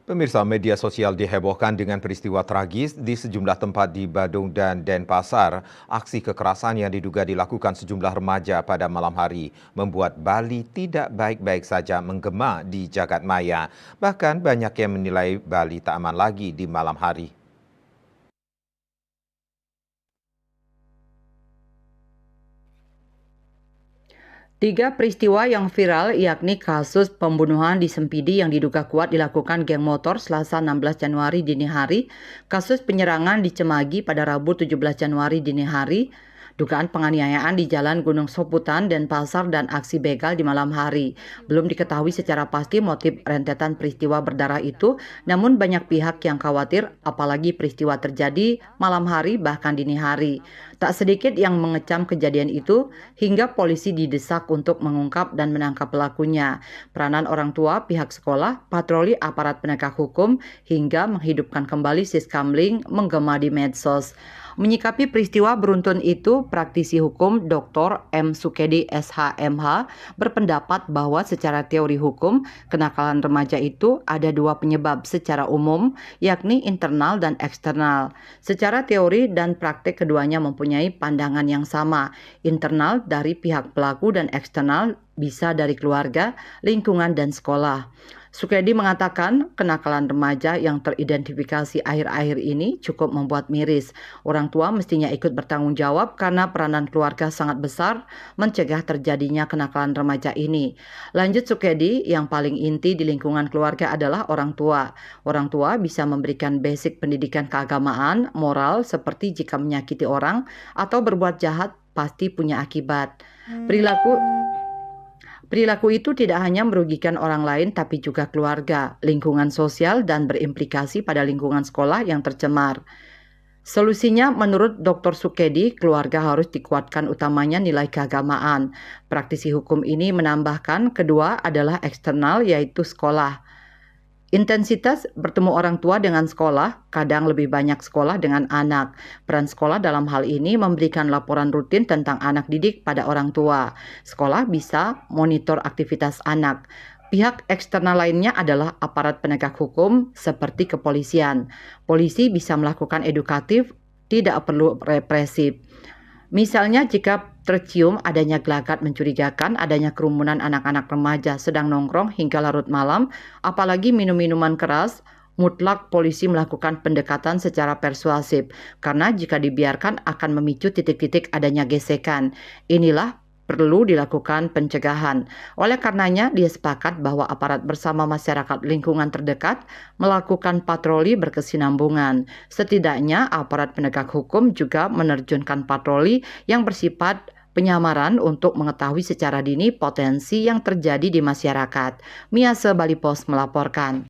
Pemirsa, media sosial dihebohkan dengan peristiwa tragis di sejumlah tempat di Badung dan Denpasar. Aksi kekerasan yang diduga dilakukan sejumlah remaja pada malam hari membuat Bali tidak baik-baik saja menggema di jagat maya. Bahkan banyak yang menilai Bali tak aman lagi di malam hari. Tiga peristiwa yang viral yakni kasus pembunuhan di Sempidi yang diduga kuat dilakukan geng motor Selasa 16 Januari dini hari, kasus penyerangan di Cemagi pada Rabu 17 Januari dini hari, dugaan penganiayaan di Jalan Gunung Soputan, Denpasar, dan aksi begal di malam hari. Belum diketahui secara pasti motif rentetan peristiwa berdarah itu, namun banyak pihak yang khawatir apalagi peristiwa terjadi malam hari bahkan dini hari. Tak sedikit yang mengecam kejadian itu hingga polisi didesak untuk mengungkap dan menangkap pelakunya. Peranan orang tua, pihak sekolah, patroli aparat penegak hukum, hingga menghidupkan kembali siskamling menggema di medsos. Menyikapi peristiwa beruntun itu, praktisi hukum Dr. M. Sukedi SHMH berpendapat bahwa secara teori hukum, kenakalan remaja itu ada dua penyebab secara umum, yakni internal dan eksternal. Secara teori dan praktek keduanya mempunyai pandangan yang sama, internal dari pihak pelaku dan eksternal bisa dari keluarga, lingkungan, dan sekolah. Sukedi mengatakan kenakalan remaja yang teridentifikasi akhir-akhir ini cukup membuat miris. Orang tua mestinya ikut bertanggung jawab karena peranan keluarga sangat besar mencegah terjadinya kenakalan remaja ini. Lanjut Sukedi, yang paling inti di lingkungan keluarga adalah orang tua. Orang tua bisa memberikan basic pendidikan keagamaan, moral, seperti jika menyakiti orang atau berbuat jahat pasti punya akibat. Perilaku itu tidak hanya merugikan orang lain tapi juga keluarga, lingkungan sosial, dan berimplikasi pada lingkungan sekolah yang tercemar. Solusinya menurut Dr. Sukedi, keluarga harus dikuatkan utamanya nilai keagamaan. Praktisi hukum ini menambahkan kedua adalah eksternal yaitu sekolah. Intensitas bertemu orang tua dengan sekolah, kadang lebih banyak sekolah dengan anak. Peran sekolah dalam hal ini memberikan laporan rutin tentang anak didik pada orang tua. Sekolah bisa monitor aktivitas anak. Pihak eksternal lainnya adalah aparat penegak hukum seperti kepolisian. Polisi bisa melakukan edukatif, tidak perlu represif. Misalnya jika tercium adanya gelagat mencurigakan, adanya kerumunan anak-anak remaja sedang nongkrong hingga larut malam, apalagi minum minuman keras, mutlak polisi melakukan pendekatan secara persuasif, karena jika dibiarkan akan memicu titik-titik adanya gesekan. Inilah perlu dilakukan pencegahan. Oleh karenanya, dia sepakat bahwa aparat bersama masyarakat lingkungan terdekat melakukan patroli berkesinambungan. Setidaknya, aparat penegak hukum juga menerjunkan patroli yang bersifat penyamaran untuk mengetahui secara dini potensi yang terjadi di masyarakat. Miase Bali Post melaporkan.